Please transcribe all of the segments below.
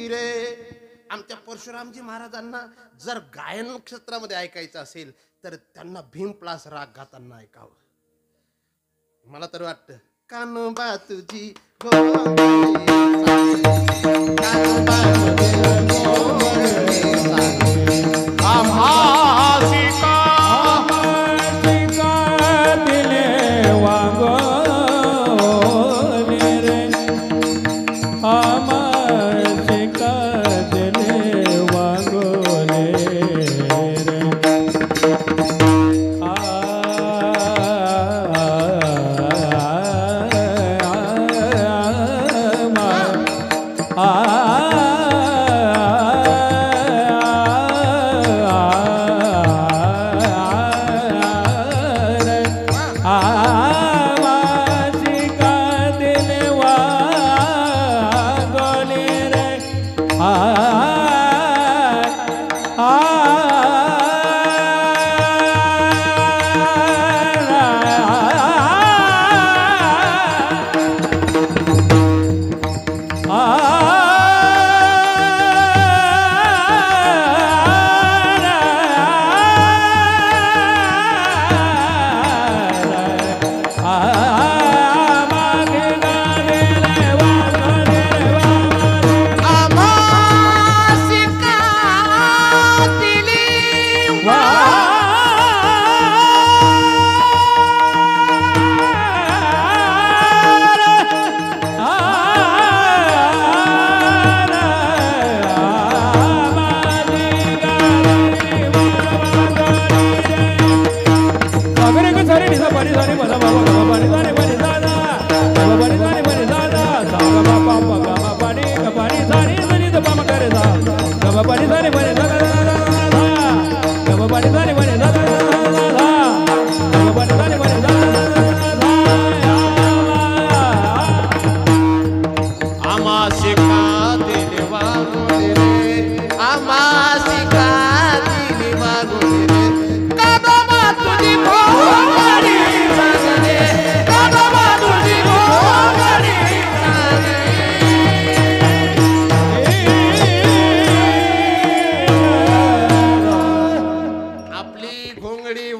रे. आमच्या परशुरामजी महाराजांना जर गायन क्षेत्रामध्ये ऐकायचं असेल तर त्यांना भीमप्लास राग गाताना ऐकावं. मला तर वाटतं कानोबा तुझी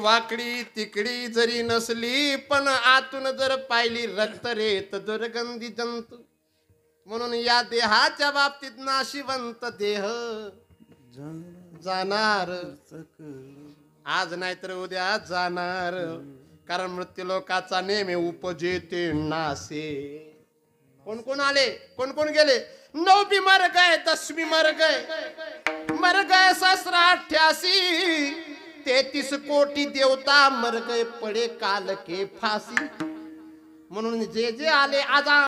वाकडी तिकडी जरी नसली पण आतून जर पाहिली रक्त रेत दुर्गंधी जंतू. म्हणून या देहाच्या बाबतीत नाशिवंत देह जाणार आज नाहीतर उद्या जाणार. कारण मृत्यू लोकाचा नेहमी उपजेते नासे. कोण कोण आले कोण कोण गेले. 9 भी मर गए 10 भी मर गए 1788 33 कोटी देवता मर गए पडे काल के फासी. म्हणून जे जे आले आज